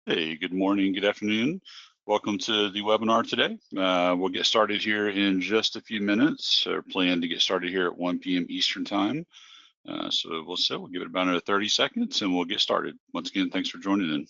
Hey, good morning, good afternoon. Welcome to the webinar today. We'll get started here in just a few minutes. Plan to get started here at 1 p.m. Eastern Time. We'll give it about another 30 seconds and we'll get started. Once again, thanks for joining in.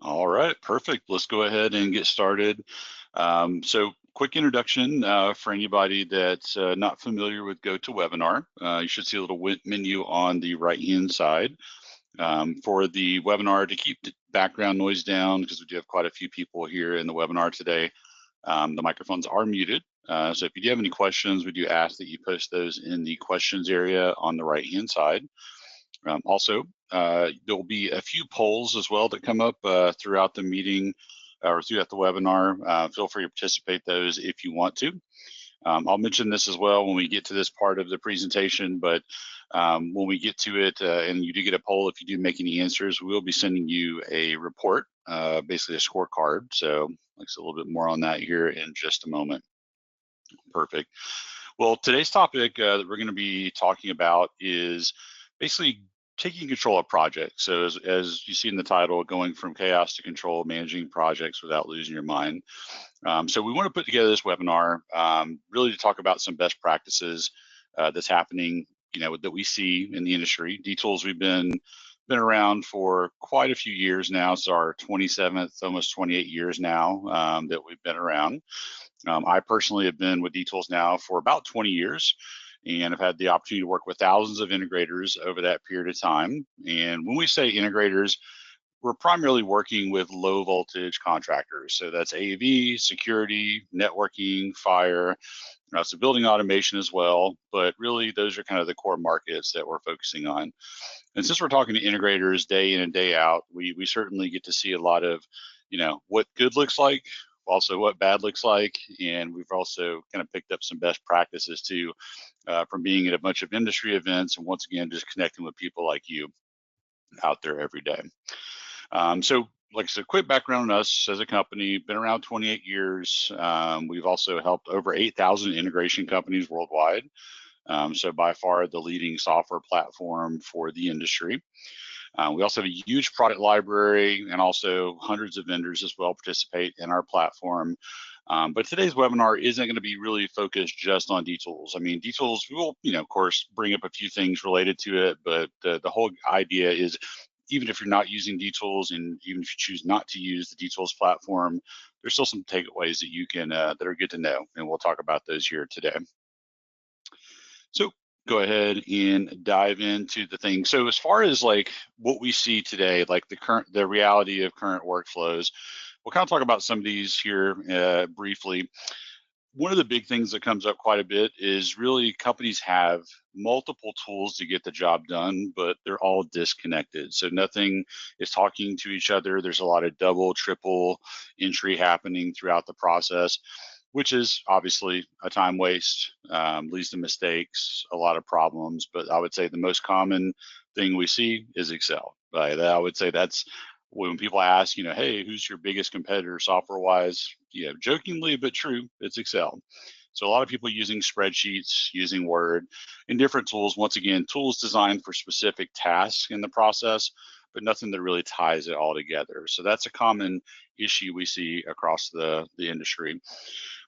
All right, perfect. Let's go ahead and get started. Quick introduction for anybody that's not familiar with GoToWebinar. You should see a little menu on the right-hand side. For the webinar, to keep the background noise down, because we do have quite a few people here in the webinar today, the microphones are muted. So if you do have any questions, we do ask that you post those in the questions area on the right-hand side. There will be a few polls as well that come up throughout the meeting or throughout the webinar. Feel free to participate those if you want to. I'll mention this as well when we get to this part of the presentation, but when we get to it and you do get a poll, if you do make any answers, we'll be sending you a report, basically a scorecard. So like a little bit more on that here in just a moment. Perfect. Well, today's topic that we're going to be talking about is basically taking control of projects. So as you see in the title, going from chaos to control, managing projects without losing your mind. So we want to put together this webinar really to talk about some best practices that's happening, that we see in the industry. D-Tools, we've been around for quite a few years now. It's our 27th, almost 28 years now that we've been around. I personally have been with D-Tools now for about 20 years and I've had the opportunity to work with thousands of integrators over that period of time. And when we say integrators, we're primarily working with low voltage contractors. So that's AV, security, networking, fire, so building automation as well. But really, those are kind of the core markets that we're focusing on. And since we're talking to integrators day in and day out, we certainly get to see a lot of, what good looks like, also what bad looks like. And we've also kind of picked up some best practices too from being at a bunch of industry events. And once again, just connecting with people like you out there every day. Like I said, quick background on us as a company, been around 28 years. We've also helped over 8,000 integration companies worldwide. So by far the leading software platform for the industry. We also have a huge product library and also hundreds of vendors as well participate in our platform. But today's webinar isn't going to be really focused just on D-Tools. I mean, D-Tools, we will, of course, bring up a few things related to it, but the whole idea is even if you're not using D-Tools and even if you choose not to use the D-Tools platform, there's still some takeaways that you can that are good to know, and we'll talk about those here today. So go ahead and dive into the thing. So as far as like what we see today, like the reality of current workflows, we'll kind of talk about some of these here briefly. One of the big things that comes up quite a bit is really companies have multiple tools to get the job done, but they're all disconnected. So nothing is talking to each other. There's a lot of double, triple entry happening throughout the process, which is obviously a time waste, leads to mistakes, a lot of problems. But I would say the most common thing we see is Excel. Right? I would say that's when people ask, hey, who's your biggest competitor software wise? Jokingly but true, it's Excel. So a lot of people using spreadsheets, using Word, and different tools. Once again, tools designed for specific tasks in the process, but nothing that really ties it all together. So that's a common issue we see across the industry,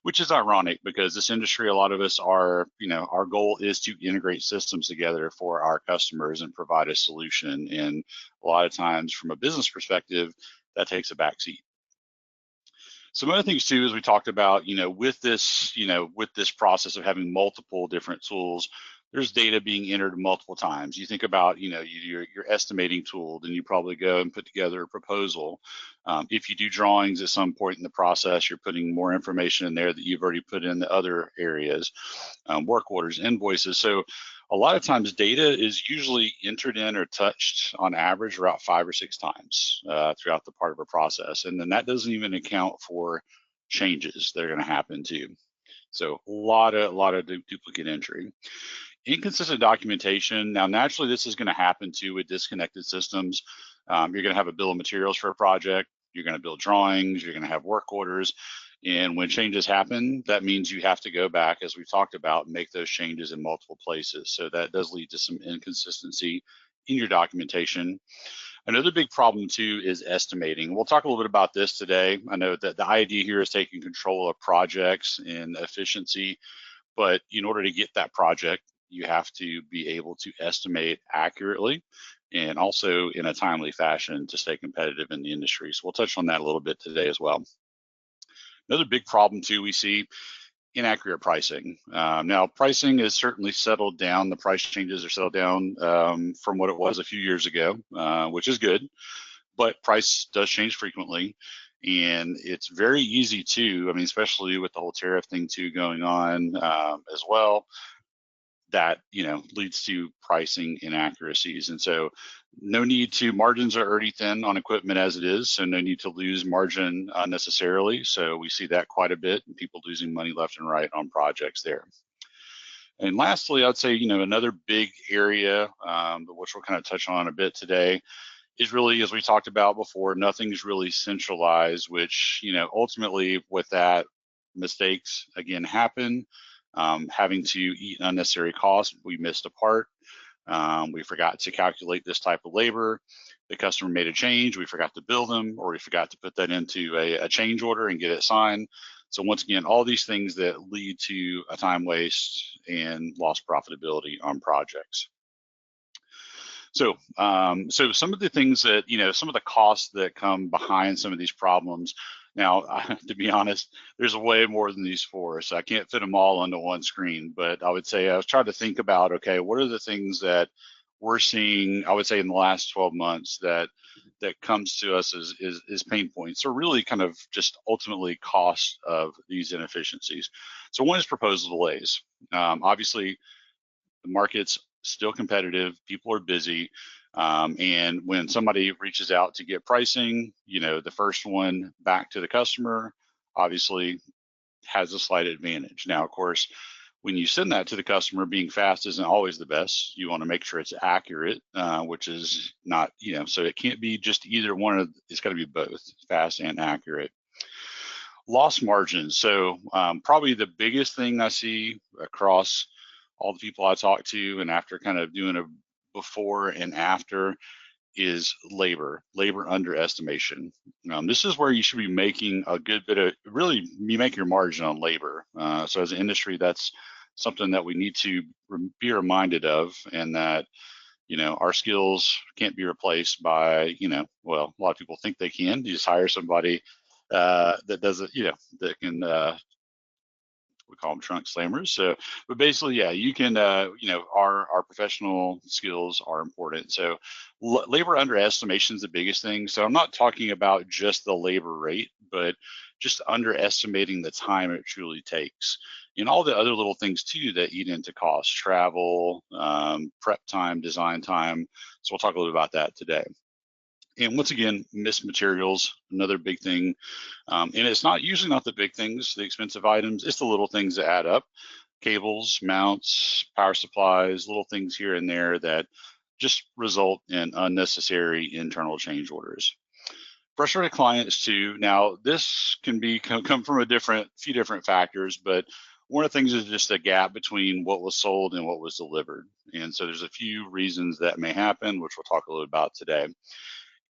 which is ironic because this industry, a lot of us are, our goal is to integrate systems together for our customers and provide a solution. And a lot of times from a business perspective, that takes a backseat. Some other things too, as we talked about, with this process of having multiple different tools, there's data being entered multiple times. You think about, your estimating tool, then you probably go and put together a proposal. If you do drawings at some point in the process, you're putting more information in there that you've already put in the other areas, work orders, invoices. So a lot of times data is usually entered in or touched on average about 5 or 6 times throughout the part of a process. And then that doesn't even account for changes that are going to happen too. So a lot of duplicate entry. Inconsistent documentation. Now, naturally, this is going to happen too with disconnected systems. You're going to have a bill of materials for a project. You're going to build drawings. You're going to have work orders. And when changes happen, that means you have to go back, as we've talked about, make those changes in multiple places. So that does lead to some inconsistency in your documentation. Another big problem too is estimating. We'll talk a little bit about this today. I know that the idea here is taking control of projects and efficiency, but in order to get that project, you have to be able to estimate accurately and also in a timely fashion to stay competitive in the industry. So we'll touch on that a little bit today as well. Another big problem too we see, inaccurate pricing. Now, pricing is certainly settled down. The price changes are settled down from what it was a few years ago, which is good, but price does change frequently. And it's very easy to, especially with the whole tariff thing too going on as well, that leads to pricing inaccuracies. And so no need to, margins are already thin on equipment as it is, so no need to lose margin unnecessarily. So we see that quite a bit, and people losing money left and right on projects there. And lastly, I'd say another big area which we'll kind of touch on a bit today is really, as we talked about before, nothing's really centralized, which ultimately with that, mistakes again happen. Having to eat unnecessary costs. We missed a part. We forgot to calculate this type of labor. The customer made a change. We forgot to bill them, or we forgot to put that into a change order and get it signed. So once again, all these things that lead to a time waste and lost profitability on projects. So, so some of the things that, some of the costs that come behind some of these problems. Now, to be honest, there's way more than these 4, so I can't fit them all onto one screen. But I would say I was trying to think about, okay, what are the things that we're seeing? I would say in the last 12 months that comes to us as pain points, or really kind of just ultimately cost of these inefficiencies. So one is proposal delays. Obviously, the market's still competitive. People are busy. And when somebody reaches out to get pricing, the first one back to the customer obviously has a slight advantage. Now, of course, when you send that to the customer, being fast isn't always the best. You want to make sure it's accurate, which is not, so it can't be just either one. It's got to be both, fast and accurate. Loss margins. So probably the biggest thing I see across all the people I talk to, and after kind of doing a before and after, is labor underestimation. This is where you should be making a good bit of, really, you make your margin on labor. So as an industry, that's something that we need to be reminded of, and that our skills can't be replaced by, well, a lot of people think they can. You just hire somebody that does it, that can we call them trunk slammers. So, but basically, yeah, you can, our professional skills are important. So labor underestimation is the biggest thing. So I'm not talking about just the labor rate, but just underestimating the time it truly takes, and all the other little things too that eat into cost: travel, prep time, design time. So we'll talk a little about that today. And once again, missed materials, another big thing. And it's usually not the big things, the expensive items, it's the little things that add up: cables, mounts, power supplies, little things here and there that just result in unnecessary internal change orders. Frustrated clients too. Now, this can come from few different factors, but one of the things is just a gap between what was sold and what was delivered. And so there's a few reasons that may happen, which we'll talk a little about today.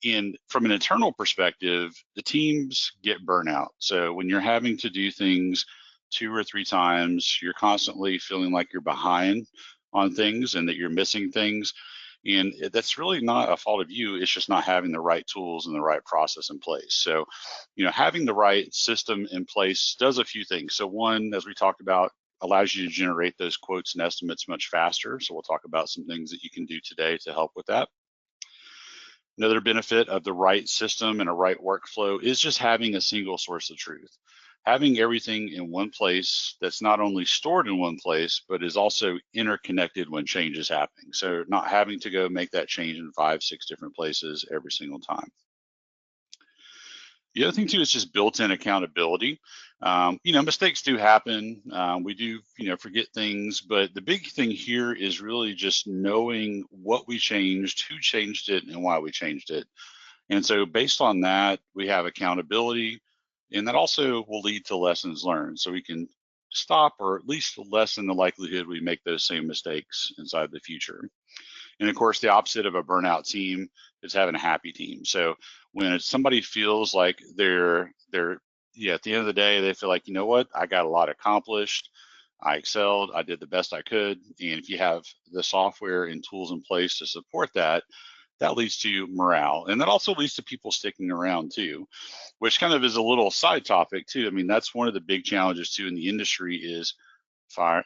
And from an internal perspective, the teams get burnout. So when you're having to do things 2 or 3 times, you're constantly feeling like you're behind on things and that you're missing things. And that's really not a fault of you. It's just not having the right tools and the right process in place. So, having the right system in place does a few things. So one, as we talked about, allows you to generate those quotes and estimates much faster. So we'll talk about some things that you can do today to help with that. Another benefit of the right system and a right workflow is just having a single source of truth. Having everything in one place that's not only stored in one place, but is also interconnected when change is happening. So not having to go make that change in 5, 6 different places every single time. The other thing too is just built-in accountability. Mistakes do happen. We do, forget things, but the big thing here is really just knowing what we changed, who changed it, and why we changed it. And so based on that, we have accountability, and that also will lead to lessons learned. So we can stop or at least lessen the likelihood we make those same mistakes inside the future. And of course, the opposite of a burnout team is having a happy team. So when somebody feels like they're at the end of the day, they feel like, you know what, I got a lot accomplished, I excelled, I did the best I could. And if you have the software and tools in place to support that, that leads to morale. And that also leads to people sticking around too, which kind of is a little side topic too. I mean, that's one of the big challenges too in the industry is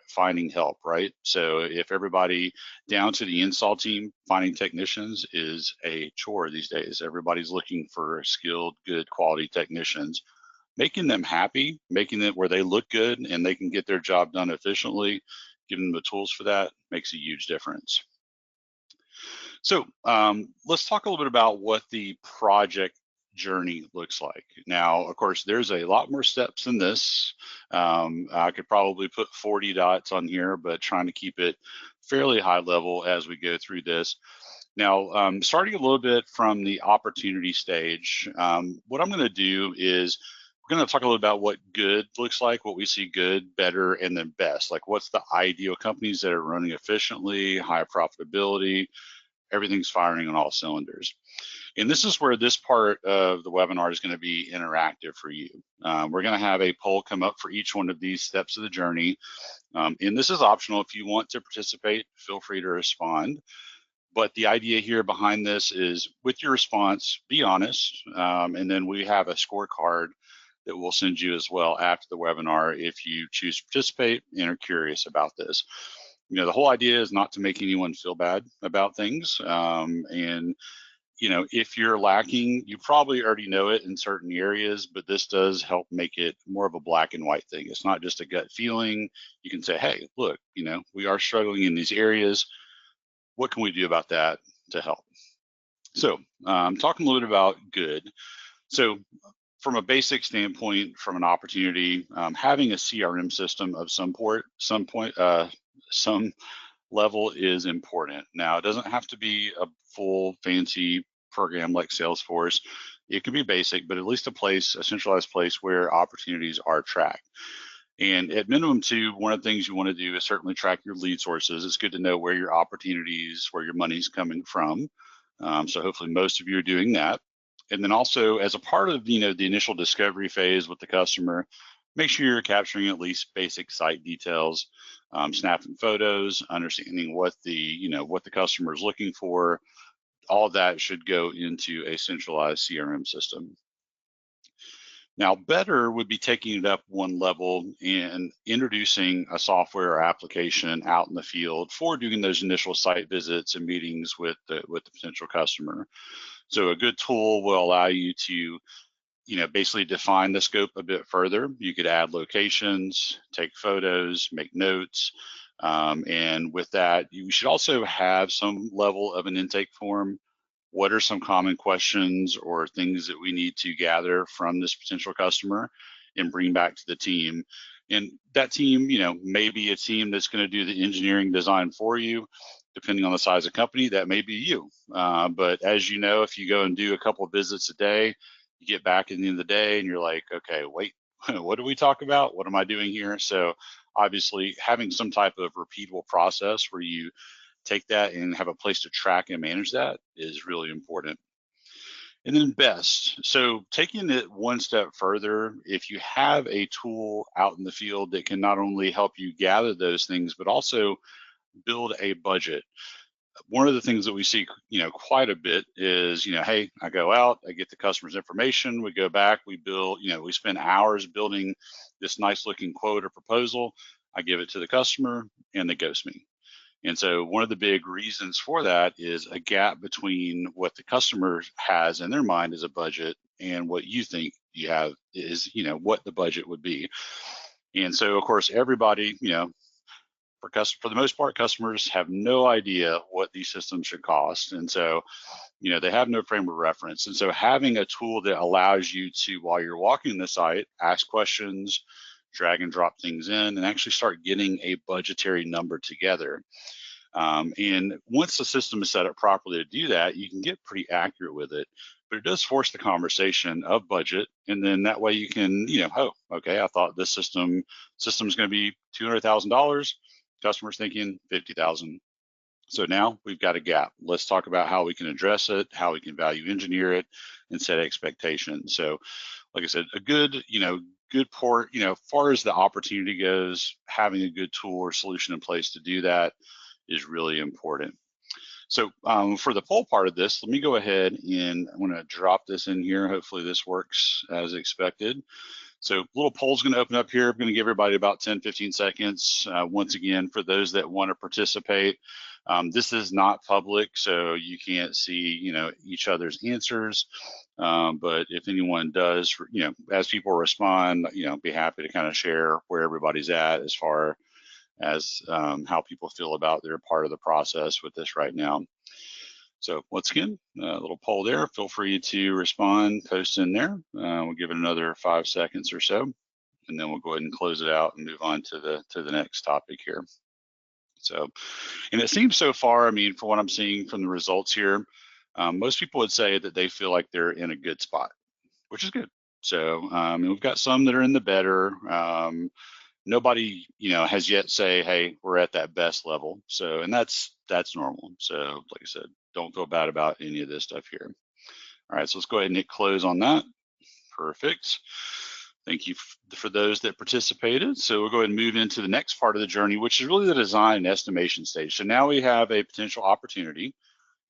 finding help, right? So if everybody down to the install team, finding technicians is a chore these days. Everybody's looking for skilled, good quality technicians. Making them happy, making it where they look good and they can get their job done efficiently, giving them the tools for that makes a huge difference. So let's talk a little bit about what the project journey looks like. Now, of course, there's a lot more steps than this. I could probably put 40 dots on here, but trying to keep it fairly high level as we go through this. Now, starting a little bit from the opportunity stage, what I'm going to do is we're going to talk a little about what good looks like, what we see good, better, and then best. Like what's the ideal companies that are running efficiently, high profitability, everything's firing on all cylinders. And this is where this part of the webinar is going to be interactive for you. We're going to have a poll come up for each one of these steps of the journey. And this is optional. If you want to participate, feel free to respond. But the idea here behind this is with your response, be honest. And then we have a scorecard that we'll send you as well after the webinar if you choose to participate and are curious about this. The whole idea is not to make anyone feel bad about things. If you're lacking, you probably already know it in certain areas, but this does help make it more of a black and white thing. It's not just a gut feeling. You can say, hey, look, we are struggling in these areas. What can we do about that to help? So talking a little bit about good. So from a basic standpoint, from an opportunity, having a CRM system of some level is important. Now, it doesn't have to be a full fancy program like Salesforce. It can be basic, but at least a centralized place where opportunities are tracked. And at minimum too, one of the things you want to do is certainly track your lead sources. It's good to know where your opportunities, where your money's coming from. So hopefully most of you are doing that. And then also as a part of the initial discovery phase with the customer, make sure you're capturing at least basic site details, snapping photos, understanding what the customer is looking for. All of that should go into a centralized CRM system. Now, better would be taking it up one level and introducing a software or application out in the field for doing those initial site visits and meetings with the potential customer. So a good tool will allow you to basically define the scope a bit further. You could add locations, take photos, make notes. And with that, you should also have some level of an intake form. What are some common questions or things that we need to gather from this potential customer and bring back to the team? And that team, may be a team that's going to do the engineering design for you. Depending on the size of company, that may be you. But as you know, if you go and do a couple of visits a day, you get back at the end of the day and you're like, okay, wait, what do we talk about? What am I doing here? So obviously having some type of repeatable process where you take that and have a place to track and manage that is really important. And then best, so taking it one step further, if you have a tool out in the field that can not only help you gather those things, but also build a budget. One of the things that we see, quite a bit is, hey, I go out, I get the customer's information, we go back, we build, we spend hours building this nice looking quote or proposal. I give it to the customer, and they ghost me. And so one of the big reasons for that is a gap between what the customer has in their mind as a budget and what you think you have is, what the budget would be. And so, of course, everybody, for the most part, customers have no idea what these systems should cost. And so, they have no frame of reference. And so having a tool that allows you to, while you're walking the site, ask questions, drag and drop things in, and actually start getting a budgetary number together. And once the system is set up properly to do that, you can get pretty accurate with it. But it does force the conversation of budget, and then that way you can, oh, okay, I thought this system's going to be $200,000. Customers thinking 50,000. So now we've got a gap. Let's talk about how we can address it, how we can value engineer it, and set expectations. So, like I said, a good port, as far as the opportunity goes, having a good tool or solution in place to do that is really important. So for the poll part of this, let me go ahead and I'm going to drop this in here. Hopefully this works as expected. So little poll's going to open up here. I'm going to give everybody about 10, 15 seconds. Once again, for those that want to participate, this is not public, so you can't see, each other's answers. But if anyone does, as people respond, be happy to kind of share where everybody's at as far as how people feel about their part of the process with this right now. So once again, a little poll there. Feel free to respond, post in there. We'll give it another 5 seconds or so, and then we'll go ahead and close it out and move on to the next topic here. So, and it seems so far, I mean, for what I'm seeing from the results here, most people would say that they feel like they're in a good spot, which is good. So we've got some that are in the better. Nobody, has yet say, hey, we're at that best level. So, and that's normal. So like I said, don't feel bad about any of this stuff here. All right, so let's go ahead and hit close on that. Perfect. Thank you for those that participated. So we'll go ahead and move into the next part of the journey, which is really the design and estimation stage. So now we have a potential opportunity,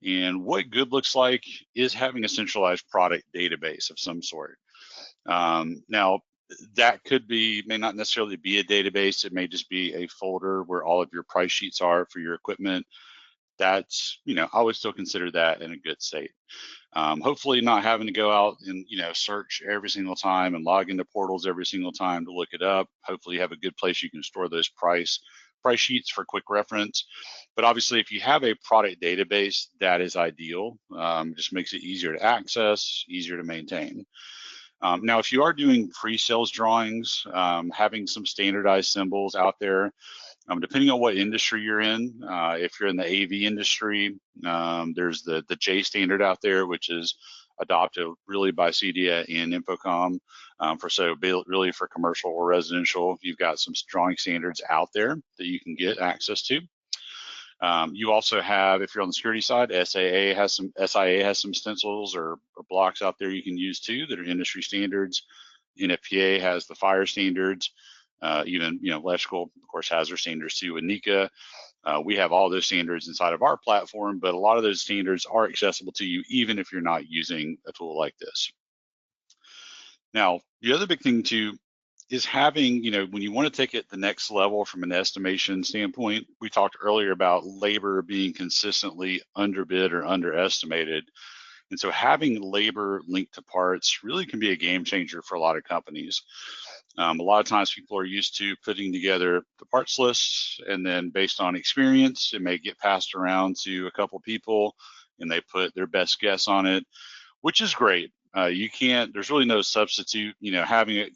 and what good looks like is having a centralized product database of some sort. Now, that may not necessarily be a database. It may just be a folder where all of your price sheets are for your equipment. That's, I would still consider that in a good state. Hopefully not having to go out and, search every single time and log into portals every single time to look it up. Hopefully you have a good place you can store those price sheets for quick reference. But obviously if you have a product database, that is ideal. Just makes it easier to access, easier to maintain. Now, if you are doing pre-sales drawings, having some standardized symbols out there, depending on what industry you're in, if you're in the AV industry, there's the J standard out there, which is adopted really by CEDIA and Infocom. Really for commercial or residential, you've got some drawing standards out there that you can get access to. You also have, if you're on the security side, SIA has some stencils or blocks out there you can use too that are industry standards. NFPA has the fire standards. Even electrical, of course, has their standards too. And NECA, we have all those standards inside of our platform, but a lot of those standards are accessible to you even if you're not using a tool like this. Now, the other big thing too is having, when you want to take it the next level from an estimation standpoint, we talked earlier about labor being consistently underbid or underestimated. And so having labor linked to parts really can be a game changer for a lot of companies. A lot of times people are used to putting together the parts lists, and then based on experience, it may get passed around to a couple people and they put their best guess on it, which is great. There's really no substitute, having it,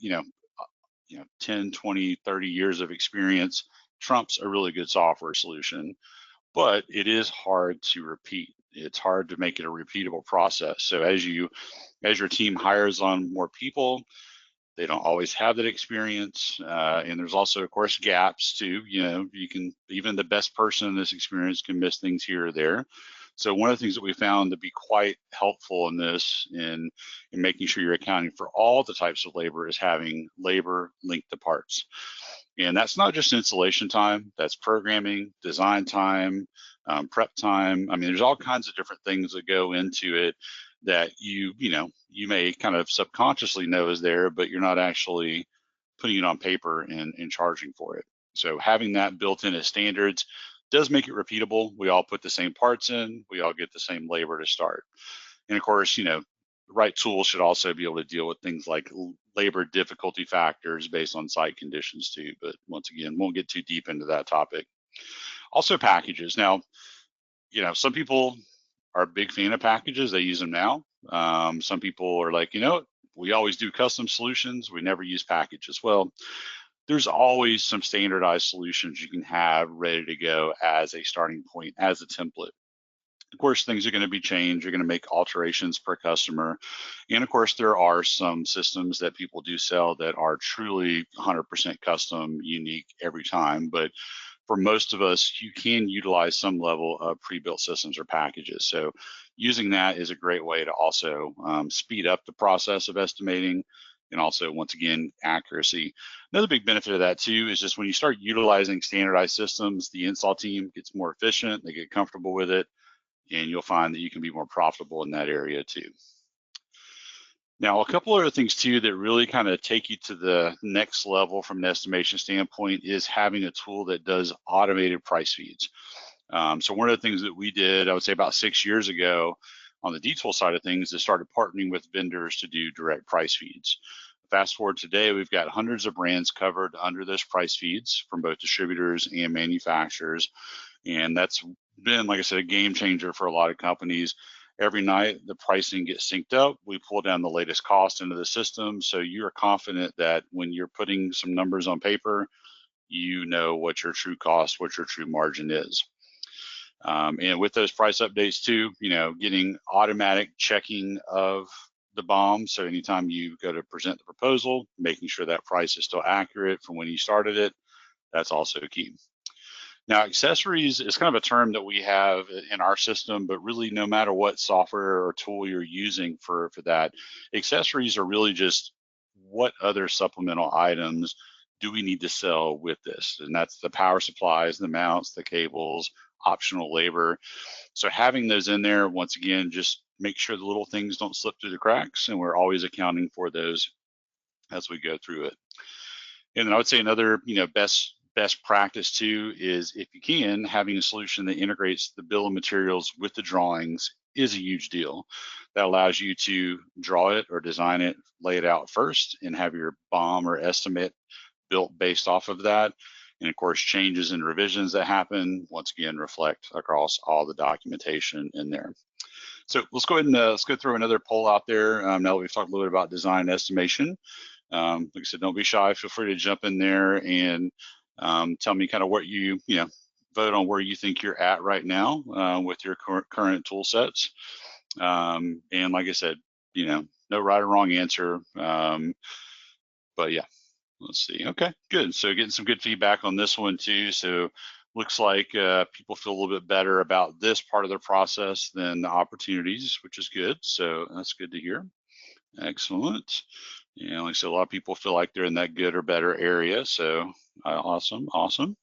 10, 20, 30 years of experience trumps a really good software solution, but it is hard to repeat. It's hard to make it a repeatable process. So as your team hires on more people, they don't always have that experience. And there's also, of course, gaps too. Even the best person in this experience can miss things here or there. So one of the things that we found to be quite helpful in this, in making sure you're accounting for all the types of labor, is having labor linked to parts. And that's not just installation time, that's programming, design time, prep time. I mean, there's all kinds of different things that go into it that you may kind of subconsciously know is there, but you're not actually putting it on paper and charging for it. So having that built in as standards does make it repeatable. We all put the same parts in, we all get the same labor to start. And of course, the right tools should also be able to deal with things like labor difficulty factors based on site conditions too. But once again, won't get too deep into that topic. Also packages. Now, some people are a big fan of packages. They use them now. Some people are like, we always do custom solutions. We never use packages. Well, there's always some standardized solutions you can have ready to go as a starting point, as a template. Of course, things are going to be changed. You're going to make alterations per customer. And of course, there are some systems that people do sell that are truly 100% custom, unique every time. But for most of us, you can utilize some level of pre-built systems or packages. So using that is a great way to also speed up the process of estimating, and also, once again, accuracy. Another big benefit of that too is just when you start utilizing standardized systems, the install team gets more efficient, they get comfortable with it, and you'll find that you can be more profitable in that area too. Now, a couple other things too that really kind of take you to the next level from an estimation standpoint is having a tool that does automated price feeds. So one of the things that we did, I would say about 6 years ago on the dTool side of things, is started partnering with vendors to do direct price feeds. Fast forward today, we've got hundreds of brands covered under those price feeds from both distributors and manufacturers. And that's been, like I said, a game changer for a lot of companies. Every night, the pricing gets synced up. We pull down the latest cost into the system. So you're confident that when you're putting some numbers on paper, you know what your true cost, what your true margin is. And with those price updates too, getting automatic checking of the BOM. So anytime you go to present the proposal, making sure that price is still accurate from when you started it, that's also key. Now, accessories is kind of a term that we have in our system, but really no matter what software or tool you're using for that, accessories are really just what other supplemental items do we need to sell with this? And that's the power supplies, the mounts, the cables, optional labor. So having those in there, once again, just make sure the little things don't slip through the cracks, and we're always accounting for those as we go through it. And then I would say another, best practice too is, if you can, having a solution that integrates the bill of materials with the drawings is a huge deal. That allows you to draw it or design it, lay it out first, and have your BOM or estimate built based off of that. And of course, changes and revisions that happen, once again, reflect across all the documentation in there. So let's go ahead and let's go through another poll out there. Now that we've talked a little bit about design and estimation. Like I said, don't be shy. Feel free to jump in there and tell me kind of what you vote on where you think you're at right now with your current tool sets. And like I said, no right or wrong answer. But yeah, let's see. Okay, good. So getting some good feedback on this one too. So looks like people feel a little bit better about this part of the process than the opportunities, which is good. So that's good to hear. Excellent. Yeah, like I said, a lot of people feel like they're in that good or better area. So awesome. All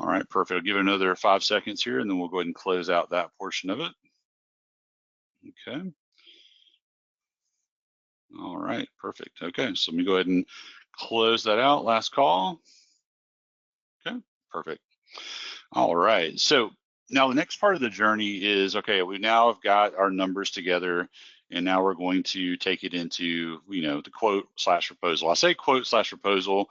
right, perfect. I'll give it another 5 seconds here, and then we'll go ahead and close out that portion of it. Okay. All right, perfect. Okay, so let me go ahead and close that out. Last call. Okay, perfect. All right, so now the next part of the journey is, okay, we now have got our numbers together, and now we're going to take it into, the quote/proposal. I say quote/proposal.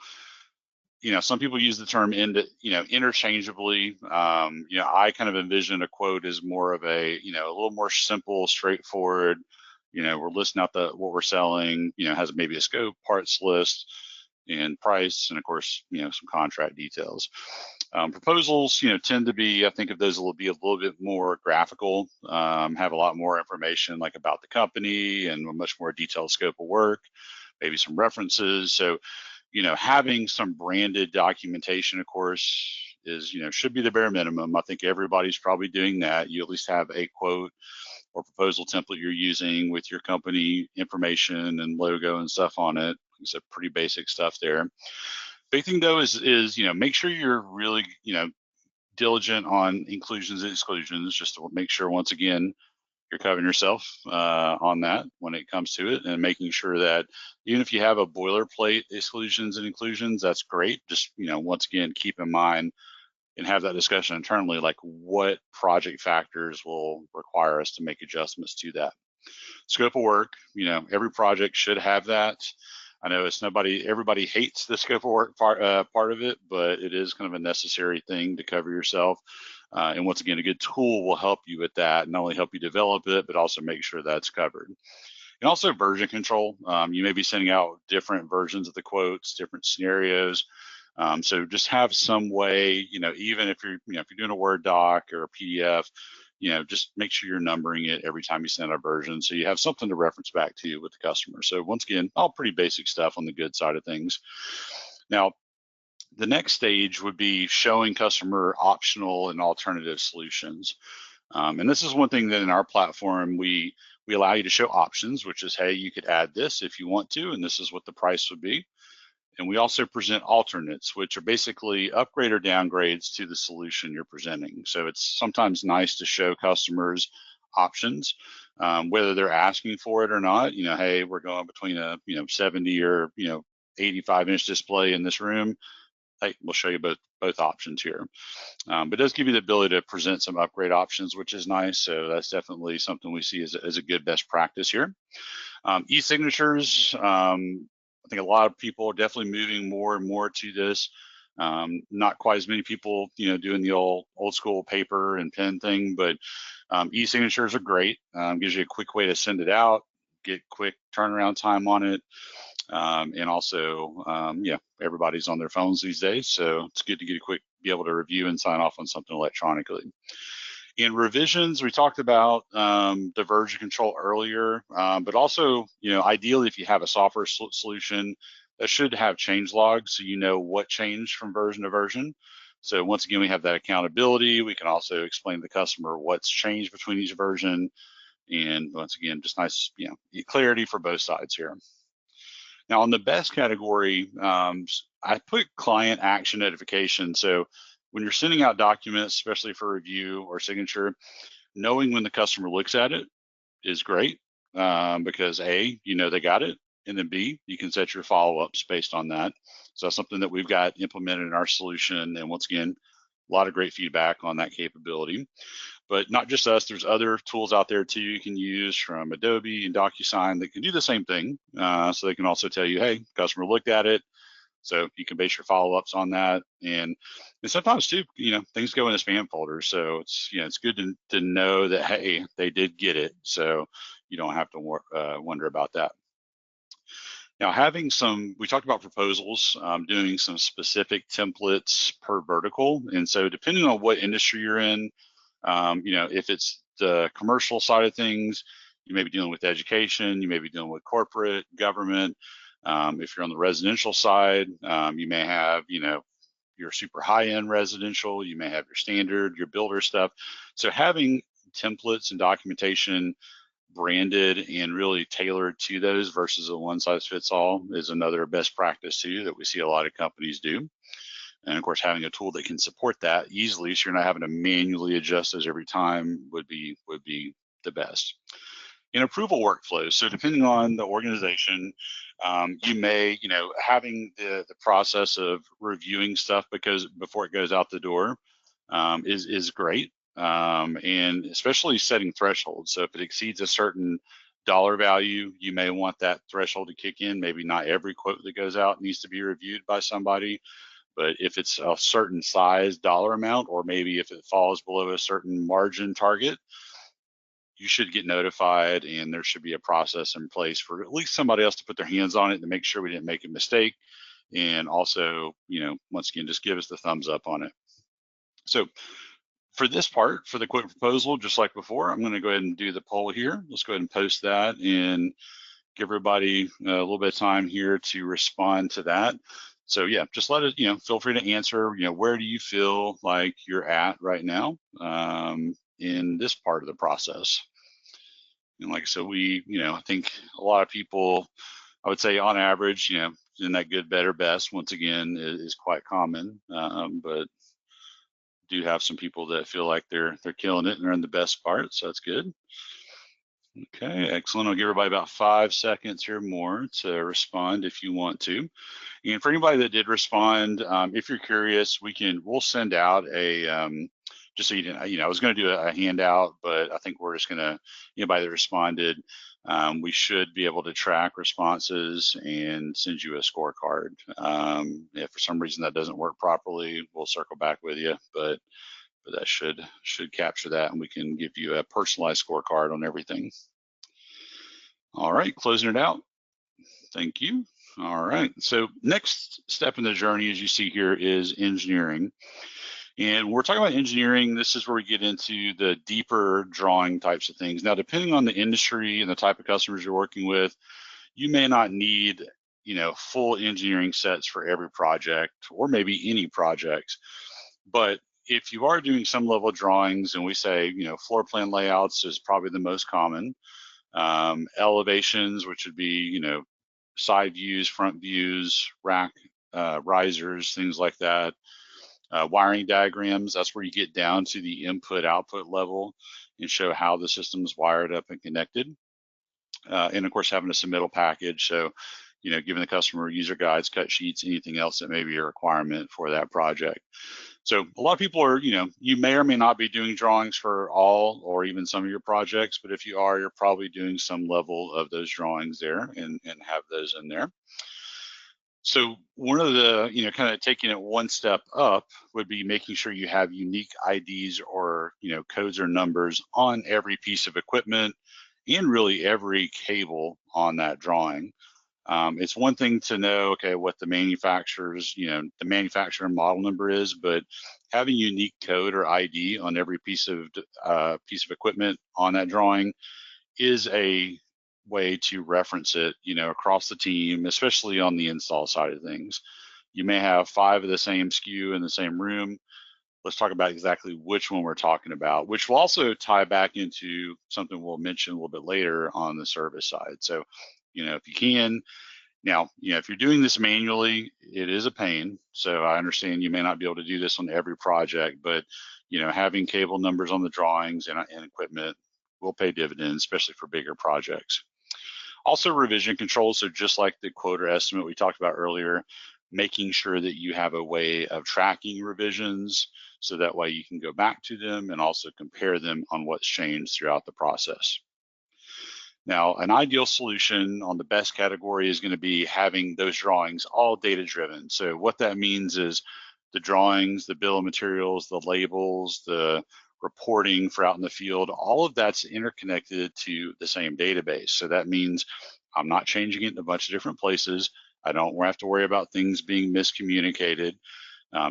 Some people use the term interchangeably. I kind of envision a quote as more of a, a little more simple, straightforward. We're listing out what we're selling. Has maybe a scope, parts list, and price, and of course, some contract details. Proposals, tend to be, I think of those will be a little bit more graphical, have a lot more information like about the company and a much more detailed scope of work, maybe some references. So, having some branded documentation, of course, is, should be the bare minimum. I think everybody's probably doing that. You at least have a quote or proposal template you're using with your company information and logo and stuff on it. It's a pretty basic stuff there. Big thing though is make sure you're really diligent on inclusions and exclusions, just to make sure, once again, you're covering yourself on that when it comes to it, and making sure that even if you have a boilerplate exclusions and inclusions, that's great. Just, once again, keep in mind and have that discussion internally, like what project factors will require us to make adjustments to that. Scope of work, every project should have that. I know everybody hates the scope of work part of it, but it is kind of a necessary thing to cover yourself. And once again, a good tool will help you with that, not only help you develop it, but also make sure that's covered. And also version control. You may be sending out different versions of the quotes, different scenarios. So just have some way, even if you're doing a Word doc or a PDF, just make sure you're numbering it every time you send a version, so you have something to reference back to with the customer. So once again, all pretty basic stuff on the good side of things. Now, the next stage would be showing customer optional and alternative solutions. And this is one thing that in our platform, we allow you to show options, which is, hey, you could add this if you want to, and this is what the price would be. And we also present alternates, which are basically upgrade or downgrades to the solution you're presenting. So it's sometimes nice to show customers options, whether they're asking for it or not. Hey, we're going between a 70 or 85-inch display in this room. Hey, we'll show you both options here. But it does give you the ability to present some upgrade options, which is nice. So that's definitely something we see as a good best practice here. E-signatures, I think a lot of people are definitely moving more and more to this. Not quite as many people, doing the old school paper and pen thing, but e-signatures are great. Gives you a quick way to send it out, get quick turnaround time on it. And also, everybody's on their phones these days, so it's good to be able to review and sign off on something electronically. In revisions, we talked about the version control earlier, but also, ideally, if you have a software solution, that should have change logs, so you know what changed from version to version. So once again, we have that accountability. We can also explain to the customer what's changed between each version, and once again, just nice, clarity for both sides here. Now, on the best category, I put client action notification. So when you're sending out documents, especially for review or signature, knowing when the customer looks at it is great, because A, they got it, and then B, you can set your follow-ups based on that. So that's something that we've got implemented in our solution. And once again, a lot of great feedback on that capability. But not just us, there's other tools out there too you can use from Adobe and DocuSign that can do the same thing. So they can also tell you, hey, customer looked at it. So you can base your follow-ups on that. And sometimes too, things go in a spam folder. So it's good to know that, hey, they did get it. So you don't have to wonder about that. Now, we talked about proposals, doing some specific templates per vertical. And so depending on what industry you're in, if it's the commercial side of things, you may be dealing with education, you may be dealing with corporate, government. If you're on the residential side, you may have, your super high-end residential, you may have your standard, your builder stuff. So having templates and documentation branded and really tailored to those versus a one-size-fits-all is another best practice too that we see a lot of companies do. And of course, having a tool that can support that easily, so you're not having to manually adjust those every time, would be the best. In approval workflows, so depending on the organization, you may, having the process of reviewing stuff before it goes out the door is great, and especially setting thresholds. So if it exceeds a certain dollar value, you may want that threshold to kick in. Maybe not every quote that goes out needs to be reviewed by somebody. But if it's a certain size dollar amount, or maybe if it falls below a certain margin target, you should get notified, and there should be a process in place for at least somebody else to put their hands on it to make sure we didn't make a mistake. And also, once again, just give us the thumbs up on it. So for this part, for the quote proposal, just like before, I'm going to go ahead and do the poll here. Let's go ahead and post that and give everybody a little bit of time here to respond to that. So yeah, just let it, feel free to answer, where do you feel like you're at right now in this part of the process? And like I said, I think a lot of people, I would say on average, in that good, better, best, once again, is quite common, but do have some people that feel like they're killing it and they're in the best part, so that's good. Okay, excellent. I'll give everybody about 5 seconds or more to respond if you want to. And for anybody that did respond, if you're curious, we'll send out a just so you didn't, I was going to do a handout, but I think we're just going to, anybody that responded, we should be able to track responses and send you a scorecard. If for some reason that doesn't work properly, we'll circle back with you, but that should capture that, and we can give you a personalized scorecard on everything. All right, closing it out. Thank you. All right, so next step in the journey, as you see here, is engineering. And when we're talking about engineering, this is where we get into the deeper drawing types of things. Now, depending on the industry and the type of customers you're working with, you may not need, full engineering sets for every project, or maybe any projects. But if you are doing some level of drawings, and we say, floor plan layouts is probably the most common, elevations, which would be, side views, front views, rack risers, things like that. Wiring diagrams, that's where you get down to the input output level and show how the system is wired up and connected. And of course, having a submittal package. So, giving the customer user guides, cut sheets, anything else that may be a requirement for that project. So a lot of people are, you may or may not be doing drawings for all or even some of your projects, but if you are, you're probably doing some level of those drawings there and have those in there. So one of the, kind of taking it one step up would be making sure you have unique IDs or, codes or numbers on every piece of equipment and really every cable on that drawing. It's one thing to know, okay, what the manufacturer's, the manufacturer model number is, but having unique code or ID on every piece of equipment on that drawing is a way to reference it, across the team, especially on the install side of things. You may have 5 of the same SKU in the same room. Let's talk about exactly which one we're talking about, which will also tie back into something we'll mention a little bit later on the service side. So, if you can, now, if you're doing this manually, it is a pain. So I understand you may not be able to do this on every project, but having cable numbers on the drawings and equipment will pay dividends, especially for bigger projects. Also, revision control. So just like the quote or estimate we talked about earlier, making sure that you have a way of tracking revisions so that way you can go back to them and also compare them on what's changed throughout the process. Now, an ideal solution on the best category is going to be having those drawings all data driven. So what that means is the drawings, the bill of materials, the labels, the reporting for out in the field, all of that's interconnected to the same database. So that means I'm not changing it in a bunch of different places. I don't have to worry about things being miscommunicated.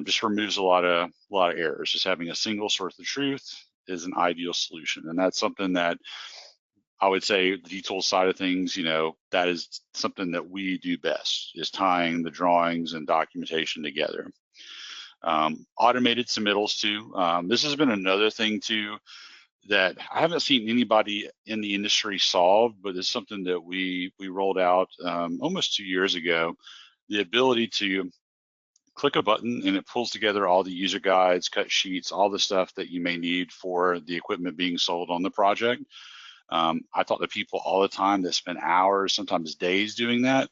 Just removes a lot of errors. Just having a single source of truth is an ideal solution. And that's something that I would say the detail side of things, that is something that we do best, is tying the drawings and documentation together. Automated submittals too. This has been another thing too that I haven't seen anybody in the industry solve, but it's something that we rolled out almost 2 years ago. The ability to click a button and it pulls together all the user guides, cut sheets, all the stuff that you may need for the equipment being sold on the project. I talk to people all the time that spend hours, sometimes days doing that.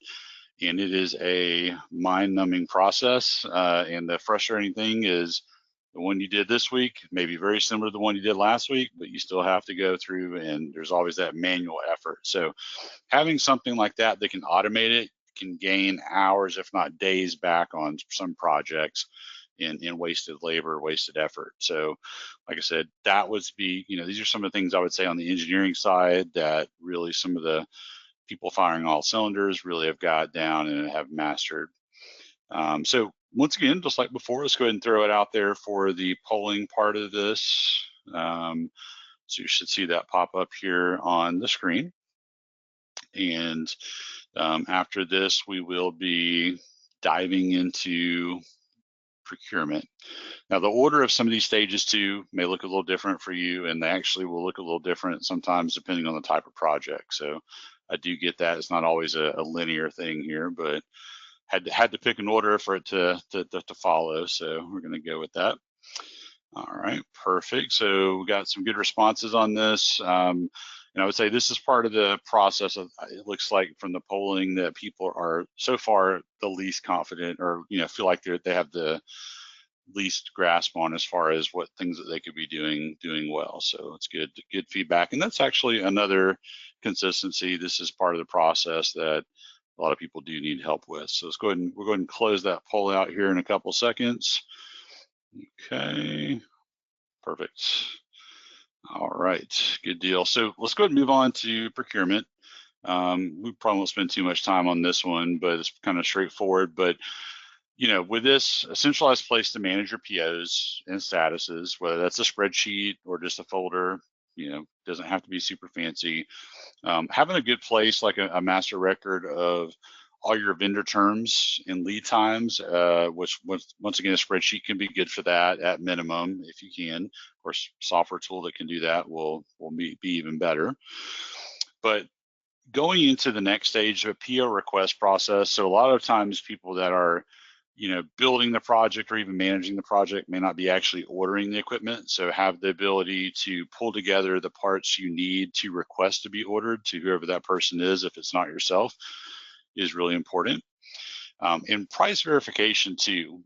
And it is a mind-numbing process. And the frustrating thing is the one you did this week may be very similar to the one you did last week, but you still have to go through and there's always that manual effort. So having something like that can automate it can gain hours, if not days back on some projects in wasted labor, wasted effort. So like I said, that would be, these are some of the things I would say on the engineering side that really some of the people firing all cylinders really have got down and have mastered. So once again, just like before, let's go ahead and throw it out there for the polling part of this. So you should see that pop up here on the screen. And after this, we will be diving into procurement. Now, the order of some of these stages too may look a little different for you, and they actually will look a little different sometimes depending on the type of project. So I do get that. It's not always a linear thing here, but had to pick an order for it to follow. So we're going to go with that. All right, perfect. So we got some good responses on this. And I would say this is part of the process of, it looks like from the polling that people are so far the least confident, or feel like they have the least grasp on as far as what things that they could be doing well. So it's good feedback. And that's actually another consistency. This is part of the process that a lot of people do need help with. So we'll go ahead and close that poll out here in a couple seconds. Okay, perfect. All right, good deal. So let's go ahead and move on to procurement. We probably won't spend too much time on this one, but it's kind of straightforward. But with this, a centralized place to manage your POs and statuses, whether that's a spreadsheet or just a folder, doesn't have to be super fancy. Having a good place like a master record of all your vendor terms and lead times, which once again, a spreadsheet can be good for that at minimum if you can. Of course, software tool that can do that will be even better. But going into the next stage of a PO request process, so a lot of times people that are building the project or even managing the project may not be actually ordering the equipment. So have the ability to pull together the parts you need to request to be ordered to whoever that person is, if it's not yourself, is really important. And price verification too.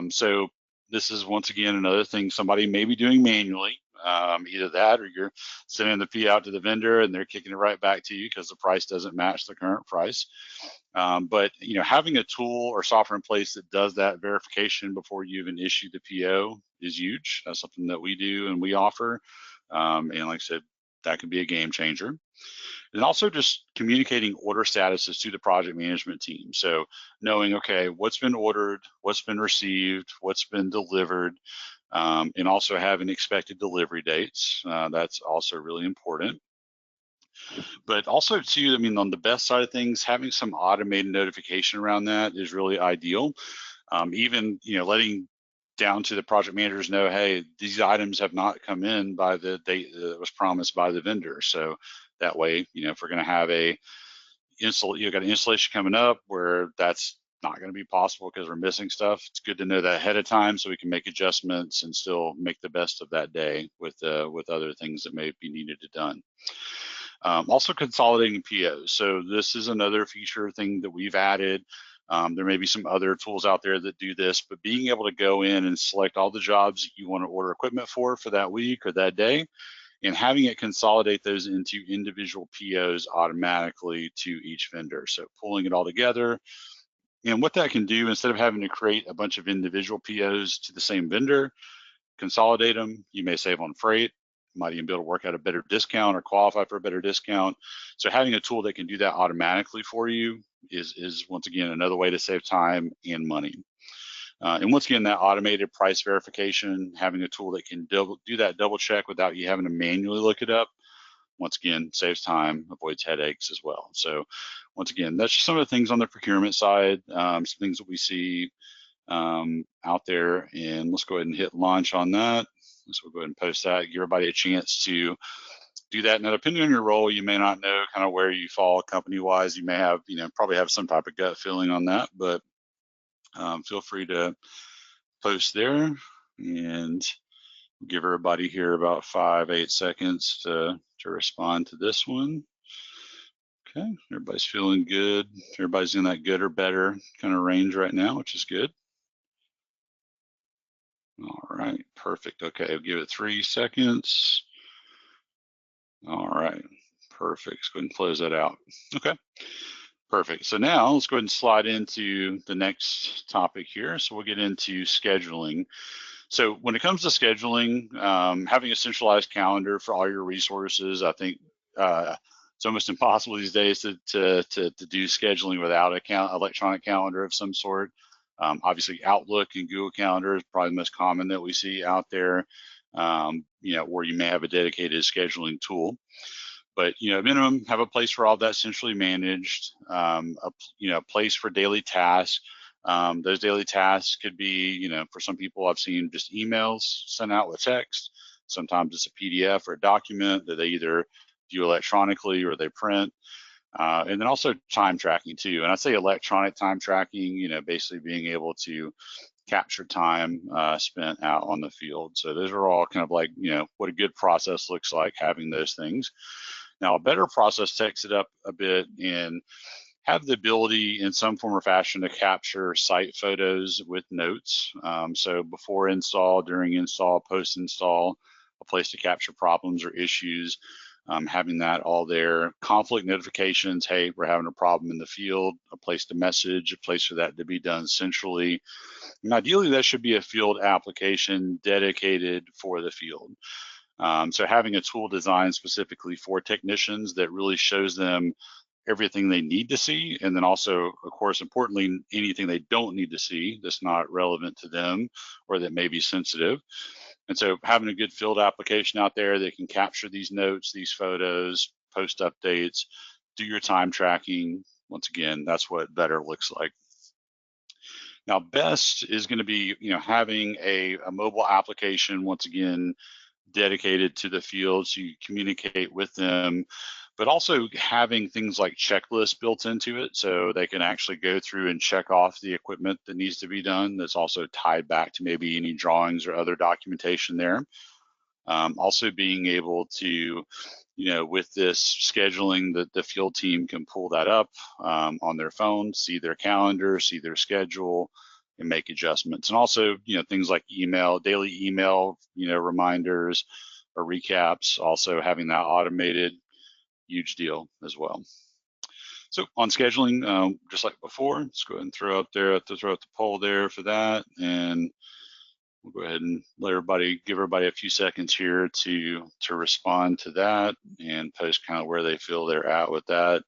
So this is once again another thing somebody may be doing manually. Either that or you're sending the P out to the vendor and they're kicking it right back to you because the price doesn't match the current price. But having a tool or software in place that does that verification before you even issue the PO is huge. That's something that we do and we offer. And like I said, that can be a game changer. And also just communicating order statuses to the project management team. So knowing, okay, what's been ordered, what's been received, what's been delivered, and also having expected delivery dates. That's also really important. But also too, on the best side of things, having some automated notification around that is really ideal. Even, letting down to the project managers know, hey, these items have not come in by the date that was promised by the vendor. So that way, if we're going to have got an installation coming up where that's not going to be possible because we're missing stuff, it's good to know that ahead of time so we can make adjustments and still make the best of that day with other things that may be needed to done. Also consolidating POs. So this is another feature thing that we've added. There may be some other tools out there that do this, but being able to go in and select all the jobs that you want to order equipment for that week or that day, and having it consolidate those into individual POs automatically to each vendor. So pulling it all together. And what that can do, instead of having to create a bunch of individual POs to the same vendor, consolidate them. You may save on freight, might even be able to work out a better discount or qualify for a better discount. So having a tool that can do that automatically for you is once again another way to save time and money. And once again, that automated price verification, having a tool that can do that double check without you having to manually look it up, once again, saves time, avoids headaches as well. So once again, that's just some of the things on the procurement side, some things that we see out there. And let's go ahead and hit launch on that. So we'll go ahead and post that, give everybody a chance to do that. Now, depending on your role, you may not know kind of where you fall company-wise. You may have, probably have some type of gut feeling on that, but feel free to post there and give everybody here about 5-8 seconds to respond to this one. Okay, everybody's feeling good. Everybody's in that good or better kind of range right now, which is good. All right, perfect. Okay, I'll give it 3 seconds. All right, perfect. Let's go ahead and close that out. Okay, perfect. So now let's go ahead and slide into the next topic here. So we'll get into scheduling. So when it comes to scheduling, having a centralized calendar for all your resources, I think it's almost impossible these days to do scheduling without an electronic calendar of some sort. Obviously, Outlook and Google Calendar is probably the most common that we see out there, where you may have a dedicated scheduling tool. But minimum, have a place for all that centrally managed, a place for daily tasks. Those daily tasks could be, for some people I've seen just emails sent out with text. Sometimes it's a PDF or a document that they either view electronically or they print. And then also time tracking too. And I say electronic time tracking, basically being able to capture time spent out on the field. So those are all kind of like, what a good process looks like, having those things. Now, a better process takes it up a bit and have the ability in some form or fashion to capture site photos with notes. So before install, during install, post install, a place to capture problems or issues, having that all there. Conflict notifications, hey, we're having a problem in the field, a place to message, a place for that to be done centrally. And ideally, that should be a field application dedicated for the field. So having a tool designed specifically for technicians that really shows them everything they need to see, and then also, of course, importantly, anything they don't need to see that's not relevant to them or that may be sensitive. And so having a good field application out there that can capture these notes, these photos, post updates, do your time tracking. Once again, that's what better looks like. Now, best is going to be, having a mobile application, once again, dedicated to the field so you communicate with them, but also having things like checklists built into it so they can actually go through and check off the equipment that needs to be done. That's also tied back to maybe any drawings or other documentation there. Also being able to, with this scheduling, that the field team can pull that up on their phone, see their calendar, see their schedule, and make adjustments. And also, things like email, daily email, reminders or recaps, also having that automated, huge deal as well. So on scheduling, just like before, let's go ahead and throw out the poll there for that. And we'll go ahead and give everybody a few seconds here to respond to that and post kind of where they feel they're at with that.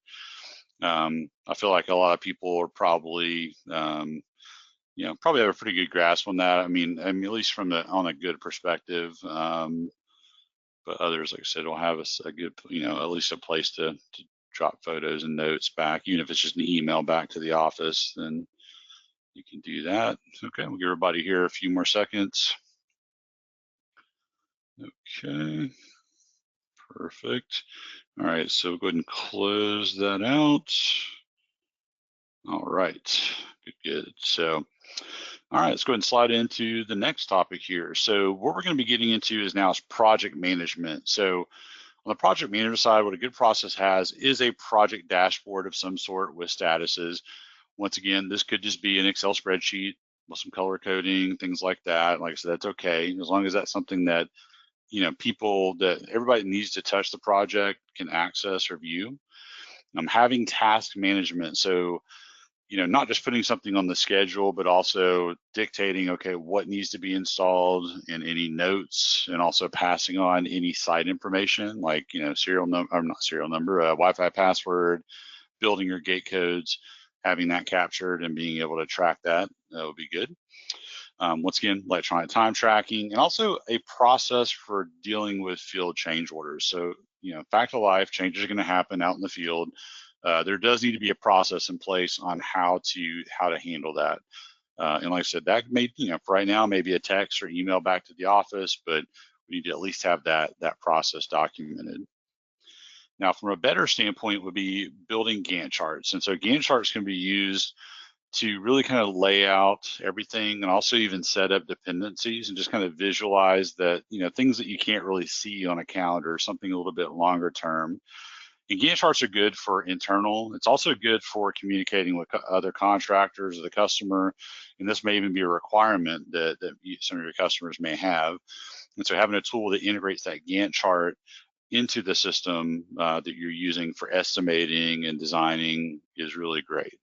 I feel like a lot of people are probably, probably have a pretty good grasp on that. I mean, at least on a good perspective. But others, like I said, don't have a good, at least a place to drop photos and notes back, even if it's just an email back to the office, then you can do that. Okay, we'll give everybody here a few more seconds. Okay, perfect. All right, so we'll go ahead and close that out. All right, good. So, all right, let's go ahead and slide into the next topic here. So what we're going to be getting into is project management. So on the project manager side, what a good process has is a project dashboard of some sort with statuses. Once again, this could just be an Excel spreadsheet with some color coding, things like that. Like I said, that's okay, as long as that's something that everybody that needs to touch the project can access or view. Having task management, so not just putting something on the schedule, but also dictating, okay, what needs to be installed and any notes, and also passing on any site information like, serial number, or not serial number, Wi-Fi password, building your gate codes, having that captured and being able to track that would be good. Once again, electronic time tracking, and also a process for dealing with field change orders. So, fact of life, changes are going to happen out in the field. There does need to be a process in place on how to handle that. And like I said, that may, for right now, maybe a text or email back to the office, but we need to at least have that process documented. Now, from a better standpoint would be building Gantt charts. And so Gantt charts can be used to really kind of lay out everything, and also even set up dependencies and just kind of visualize that, things that you can't really see on a calendar, something a little bit longer term. And Gantt charts are good for internal. It's also good for communicating with other contractors or the customer. And this may even be a requirement that some of your customers may have. And so having a tool that integrates that Gantt chart into the system that you're using for estimating and designing is really great.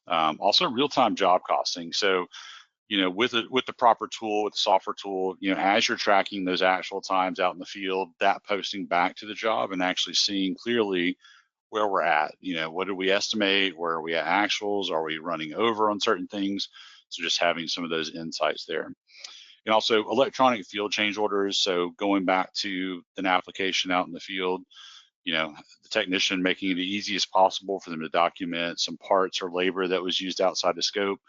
Also real-time job costing. So, with the proper tool, with the software tool, as you're tracking those actual times out in the field, that posting back to the job and actually seeing clearly where we're at. What did we estimate? Where are we at actuals? Are we running over on certain things? So just having some of those insights there. And also electronic field change orders. So going back to an application out in the field, the technician making it the easiest possible for them to document some parts or labor that was used outside the scope.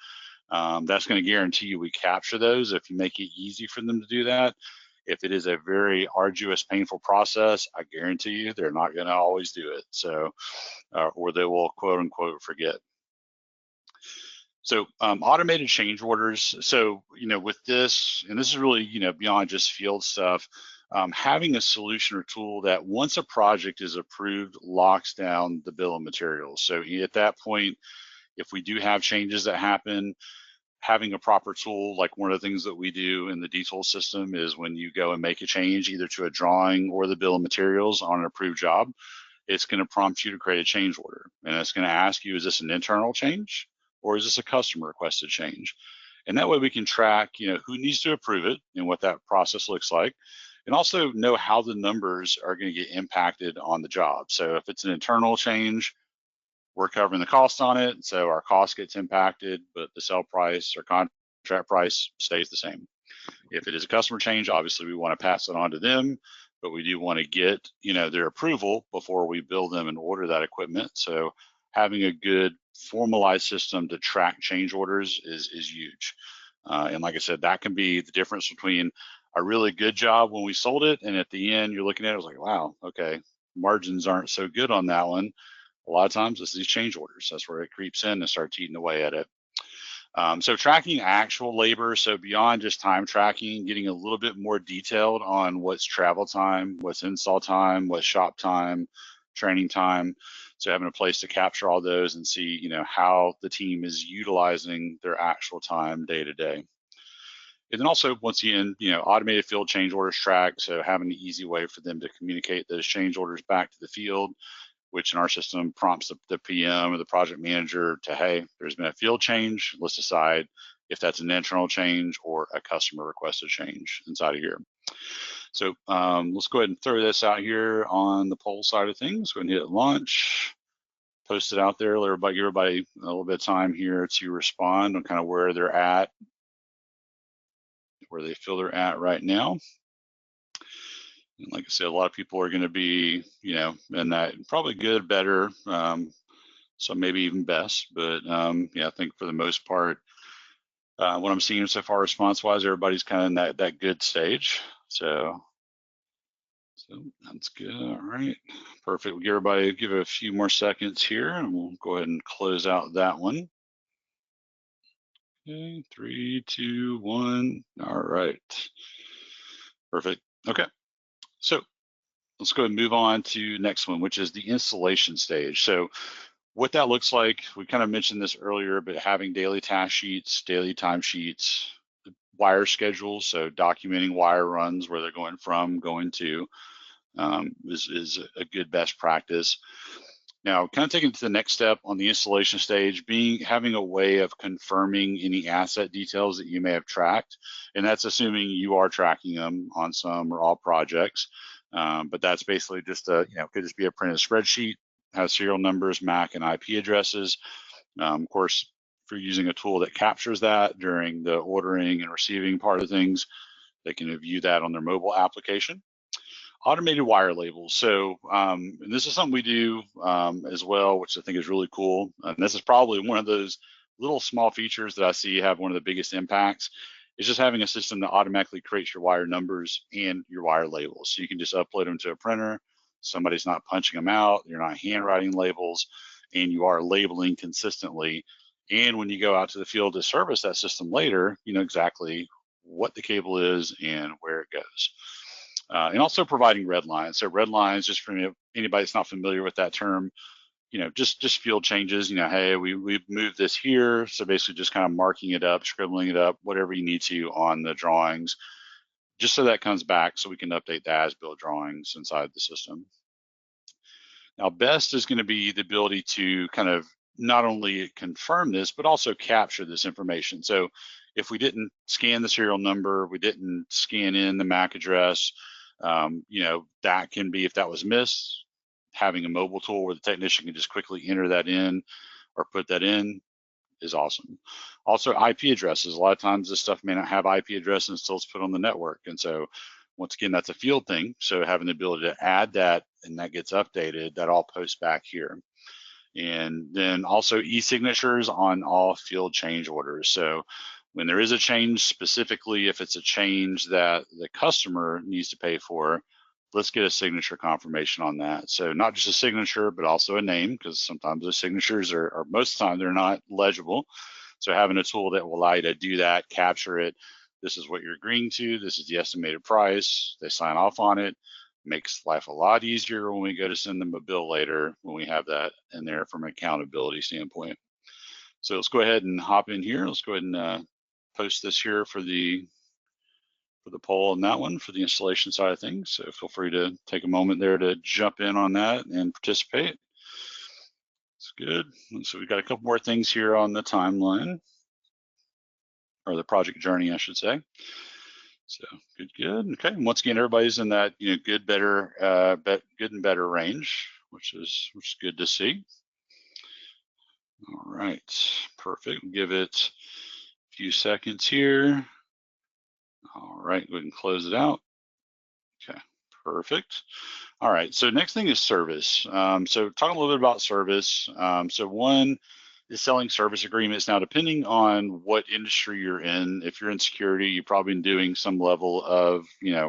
That's going to guarantee you we capture those if you make it easy for them to do that. If it is a very arduous, painful process, I guarantee you they're not going to always do it. So, or they will quote unquote forget. So automated change orders. So, with this, and this is really, beyond just field stuff, having a solution or tool that once a project is approved locks down the bill of materials. So at that point, if we do have changes that happen, having a proper tool, like one of the things that we do in the DTOL system is when you go and make a change either to a drawing or the bill of materials on an approved job, it's going to prompt you to create a change order. And it's going to ask you, is this an internal change or is this a customer requested change? And that way we can track, who needs to approve it and what that process looks like, and also know how the numbers are going to get impacted on the job. So if it's an internal change, we're covering the cost on it, so our cost gets impacted, but the sell price or contract price stays the same. If it is a customer change, obviously we want to pass it on to them, but we do want to get their approval before we bill them and order that equipment. So having a good formalized system to track change orders is huge. And like I said, that can be the difference between a really good job when we sold it, and at the end you're looking at it, it's like, wow, okay, margins aren't so good on that one. A lot of times it's these change orders. That's where it creeps in and starts eating away at it. So tracking actual labor, so beyond just time tracking, getting a little bit more detailed on what's travel time, what's install time, what's shop time, training time. So having a place to capture all those and see, how the team is utilizing their actual time day to day. And then also, once again, automated field change orders track. So having an easy way for them to communicate those change orders back to the field, which in our system prompts the PM or the project manager to, hey, there's been a field change. Let's decide if that's an internal change or a customer requested change inside of here. So let's go ahead and throw this out here on the poll side of things. Go ahead and hit launch, post it out there, give everybody a little bit of time here to respond on kind of where they're at, where they feel they're at right now. And like I said, a lot of people are going to be, in that probably good, better, so maybe even best. But yeah, I think for the most part, what I'm seeing so far response-wise, everybody's kind of in that good stage. So that's good. All right, perfect. We'll give it a few more seconds here, and we'll go ahead and close out that one. Okay, 3, 2, 1. All right, perfect. Okay. So let's go ahead and move on to next one, which is the installation stage. So what that looks like, we kind of mentioned this earlier, but having daily task sheets, daily time sheets, wire schedules, so documenting wire runs, where they're going from, going to, is a good best practice. Now, kind of taking it to the next step on the installation stage, having a way of confirming any asset details that you may have tracked, and that's assuming you are tracking them on some or all projects. But that's basically just could just be a printed spreadsheet, has serial numbers, MAC, and IP addresses. Of course, if you're using a tool that captures that during the ordering and receiving part of things, they can view that on their mobile application. Automated wire labels. So and this is something we do as well, which I think is really cool. And this is probably one of those little small features that I see have one of the biggest impacts. Is just having a system that automatically creates your wire numbers and your wire labels. So you can just upload them to a printer. Somebody's not punching them out. You're not handwriting labels, and you are labeling consistently. And when you go out to the field to service that system later, you know exactly what the cable is and where it goes. And also providing red lines. So red lines, just for anybody that's not familiar with that term, just field changes, hey, we've moved this here. So basically just kind of marking it up, scribbling it up, whatever you need to on the drawings, just so that comes back so we can update the as-built drawings inside the system. Now, best is going to be the ability to kind of not only confirm this, but also capture this information. So if we didn't scan the serial number, we didn't scan in the MAC address, that can be, if that was missed, having a mobile tool where the technician can just quickly enter that in or put that in is awesome. Also, IP addresses. A lot of times this stuff may not have IP address until it's put on the network. And so once again, that's a field thing. So having the ability to add that and that gets updated, that all posts back here. And then also e-signatures on all field change orders. So when there is a change, specifically if it's a change that the customer needs to pay for, let's get a signature confirmation on that. So not just a signature, but also a name, because sometimes those signatures are most of the time they're not legible. So having a tool that will allow you to do that, capture it, this is what you're agreeing to, this is the estimated price, they sign off on it. Makes life a lot easier when we go to send them a bill later, when we have that in there from an accountability standpoint. So let's go ahead and hop in here. Let's go ahead and post this here for the poll on that one, for the installation side of things. So feel free to take a moment there to jump in on that and participate. It's good. And so we've got a couple more things here on the timeline, or the project journey, I should say. So good. Okay. And once again, everybody's in that good, better, good and better range, which is good to see. All right, perfect. We'll give it a few seconds here. All right, go ahead and close it out. Okay, perfect. All right, so next thing is service. So talking a little bit about service. So one is selling service agreements. Now, depending on what industry you're in, if you're in security, you've probably been doing some level of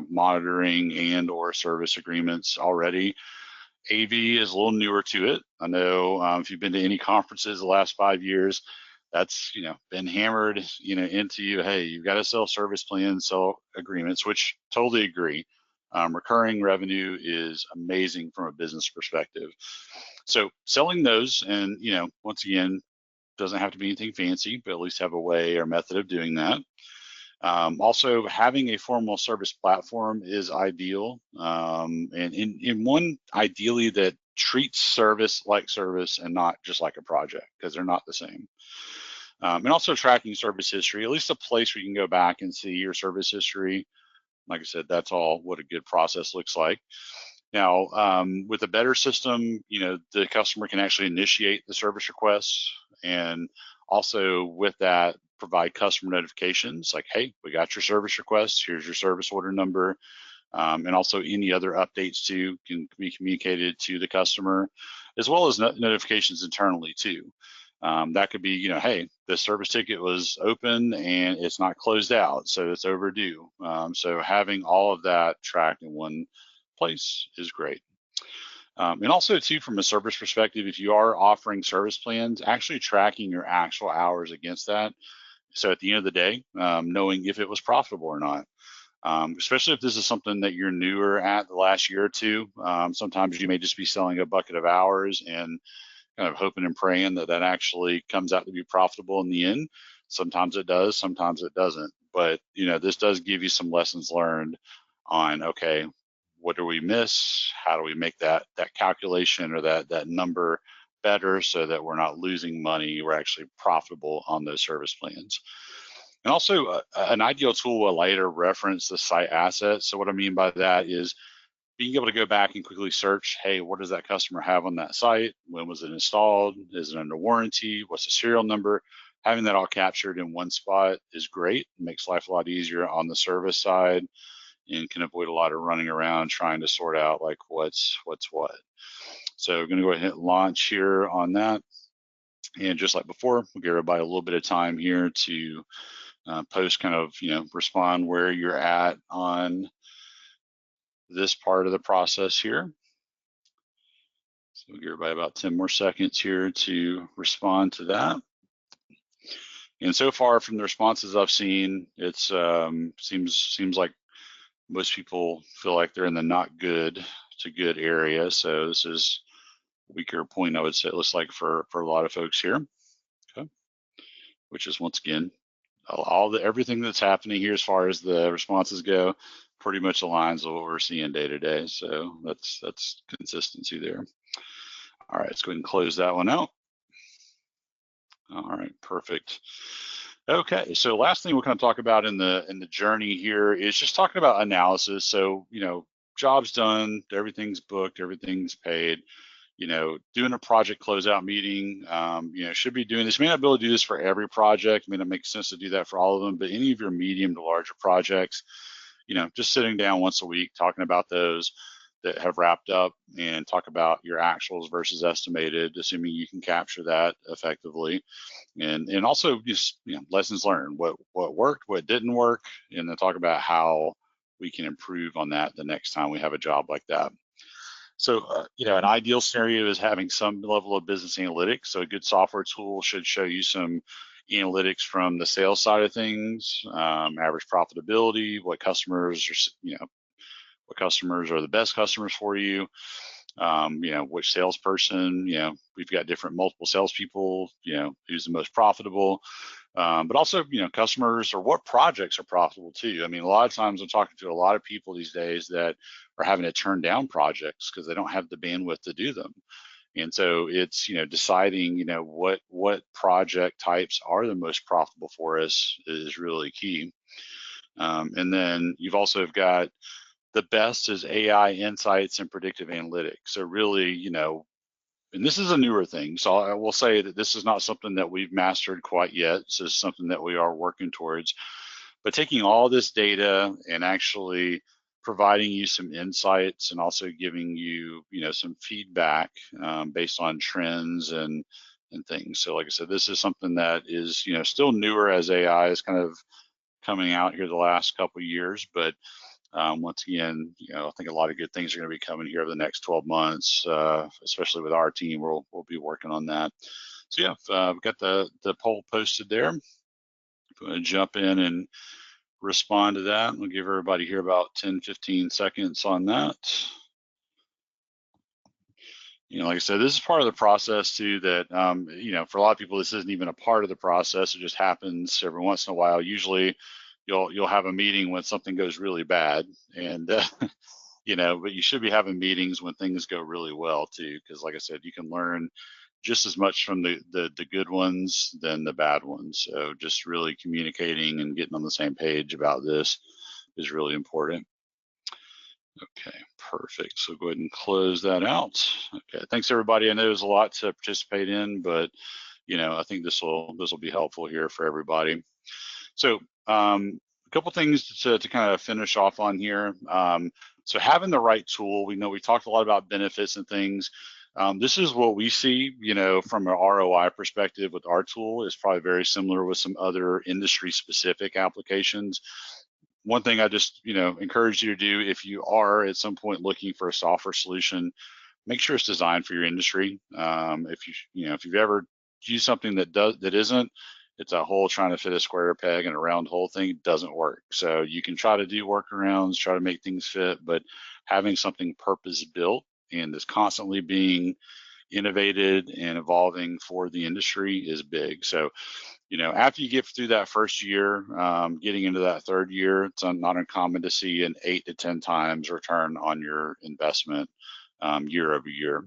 monitoring and or service agreements already. AV is a little newer to it. I know if you've been to any conferences the last 5 years, that's been hammered into you. Hey, you've got to sell service plans, sell agreements, which totally agree. Recurring revenue is amazing from a business perspective. So selling those, and once again, doesn't have to be anything fancy, but at least have a way or method of doing that. Also, having a formal service platform is ideal, and in one ideally that treats service like service and not just like a project, because they're not the same. And also tracking service history, at least a place where you can go back and see your service history. Like I said, that's all what a good process looks like. Now, with a better system, the customer can actually initiate the service requests, and also with that, provide customer notifications like, hey, we got your service request, here's your service order number, and also any other updates too can be communicated to the customer, as well as notifications internally too. That could be, hey, the service ticket was open and it's not closed out, so it's overdue. So having all of that tracked in one place is great. And also too, from a service perspective, if you are offering service plans, actually tracking your actual hours against that. So at the end of the day, knowing if it was profitable or not. Especially if this is something that you're newer at the last year or two. Sometimes you may just be selling a bucket of hours and kind of hoping and praying that that actually comes out to be profitable in the end. Sometimes it does, sometimes it doesn't. But this does give you some lessons learned on, okay, what do we miss? How do we make that calculation or that number better so that we're not losing money, we're actually profitable on those service plans. And also an ideal tool will later reference the site assets. So what I mean by that is being able to go back and quickly search, hey, what does that customer have on that site? When was it installed? Is it under warranty? What's the serial number? Having that all captured in one spot is great. It makes life a lot easier on the service side and can avoid a lot of running around trying to sort out like what's what. So we're gonna go ahead and launch here on that. And just like before, we'll give everybody a little bit of time here to post, kind of, respond where you're at on this part of the process here. So we'll give everybody about 10 more seconds here to respond to that. And so far from the responses I've seen, it's seems like most people feel like they're in the not good to good area. So this is a weaker point, I would say, it looks like for a lot of folks here. Okay. Which is, once again, everything that's happening here as far as the responses go pretty much aligns with what we're seeing day to day. So that's consistency there. All right, let's go ahead and close that one out. All right, perfect. Okay, so last thing we're going to talk about in the journey here is just talking about analysis. So job's done, everything's booked, everything's paid. Doing a project closeout meeting, should be doing this. You may not be able to do this for every project. I mean, it makes sense to do that for all of them, but any of your medium to larger projects, just sitting down once a week, talking about those that have wrapped up and talk about your actuals versus estimated, assuming you can capture that effectively. And also just, lessons learned, what worked, what didn't work, and then talk about how we can improve on that the next time we have a job like that. So, an ideal scenario is having some level of business analytics. So a good software tool should show you some analytics from the sales side of things, average profitability, what customers are, what customers are the best customers for you, which salesperson, we've got different multiple salespeople, who's the most profitable, but also, customers or what projects are profitable too. I mean, a lot of times I'm talking to a lot of people these days that are having to turn down projects because they don't have the bandwidth to do them. And so it's, deciding, what project types are the most profitable for us is really key. And then you've also got the best is AI insights and predictive analytics. So really, and this is a newer thing. So I will say that this is not something that we've mastered quite yet. This is something that we are working towards. But taking all this data and actually providing you some insights and also giving you, some feedback based on trends and things. So like I said, this is something that is, still newer as AI is kind of coming out here the last couple of years, but once again, I think a lot of good things are going to be coming here over the next 12 months, especially with our team. We'll be working on that. So yeah, we've got the poll posted there. I'm going to jump in and respond to that. We'll give everybody here about 10-15 seconds on that. Like I said, this is part of the process too that, for a lot of people, this isn't even a part of the process. It just happens every once in a while. Usually you'll have a meeting when something goes really bad, and but you should be having meetings when things go really well too, because like I said, you can learn just as much from the good ones than the bad ones. So just really communicating and getting on the same page about this is really important. Okay, perfect. So go ahead and close that out. Okay, thanks everybody. I know there's a lot to participate in, but I think this will be helpful here for everybody. So a couple things to kind of finish off on here. So having the right tool, we know we talked a lot about benefits and things. This is what we see, from an ROI perspective with our tool is probably very similar with some other industry specific applications. One thing I just, encourage you to do if you are at some point looking for a software solution, make sure it's designed for your industry. If you've ever used something that isn't, it's a whole trying to fit a square peg in a round hole thing doesn't work. So you can try to do workarounds, try to make things fit, but having something purpose built and is constantly being innovated and evolving for the industry is big. So, after you get through that first year, getting into that third year, it's not uncommon to see an 8 to 10 times return on your investment year over year,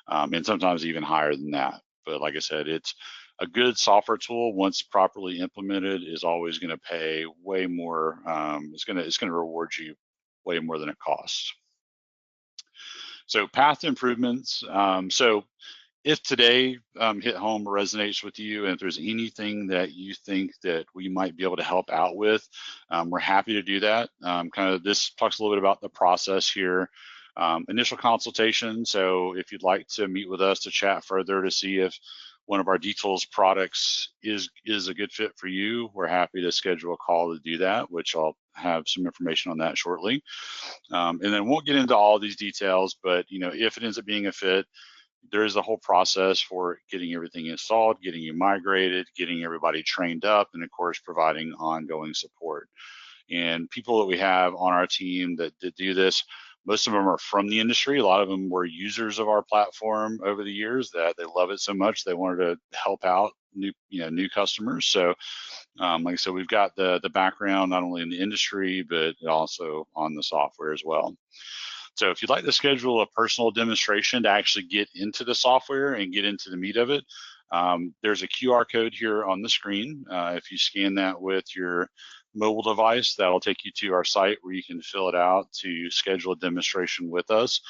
and sometimes even higher than that. But like I said, it's a good software tool once properly implemented is always going to pay way more. It's going to reward you way more than it costs. So path to improvements. So if today hit home or resonates with you, and if there's anything that you think that we might be able to help out with, we're happy to do that. This talks a little bit about the process here. Initial consultation. So if you'd like to meet with us to chat further to see if one of our D-Tools products is a good fit for you, we're happy to schedule a call to do that, which I'll have some information on that shortly. And then won't get into all these details, but if it ends up being a fit, there is a whole process for getting everything installed, getting you migrated, getting everybody trained up, and of course, providing ongoing support. And people that we have on our team that do this, most of them are from the industry. A lot of them were users of our platform over the years that they love it so much they wanted to help out new customers. So like I said, we've got the background not only in the industry, but also on the software as well. So if you'd like to schedule a personal demonstration to actually get into the software and get into the meat of it, there's a QR code here on the screen. If you scan that with your mobile device, that'll take you to our site where you can fill it out to schedule a demonstration with us.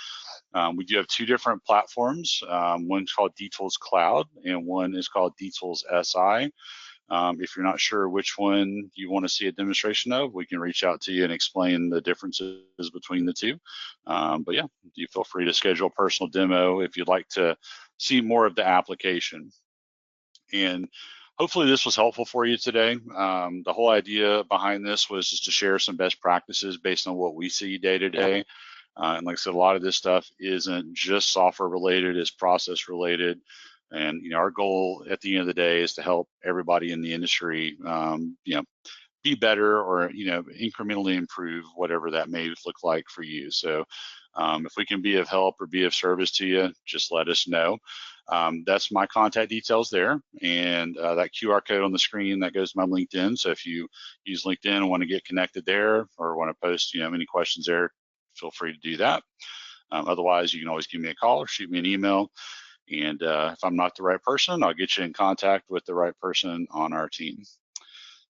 We do have two different platforms. One's called D-Tools Cloud and one is called D-Tools SI. If you're not sure which one you want to see a demonstration of, we can reach out to you and explain the differences between the two. But yeah, you feel free to schedule a personal demo if you'd like to see more of the application. And hopefully this was helpful for you today. The whole idea behind this was just to share some best practices based on what we see day to day. And like I said, a lot of this stuff isn't just software related, it's process related. And our goal at the end of the day is to help everybody in the industry, be better, or incrementally improve whatever that may look like for you. So if we can be of help or be of service to you, just let us know. That's my contact details there, and that QR code on the screen, that goes to my LinkedIn. So if you use LinkedIn and want to get connected there, or want to post any questions there, feel free to do that. Otherwise, you can always give me a call or shoot me an email. And if I'm not the right person, I'll get you in contact with the right person on our team.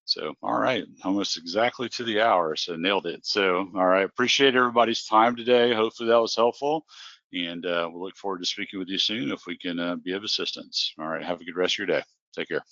So, all right, almost exactly to the hour, so nailed it. So, all right, appreciate everybody's time today. Hopefully that was helpful, and we'll look forward to speaking with you soon if we can be of assistance. All right, have a good rest of your day. Take care.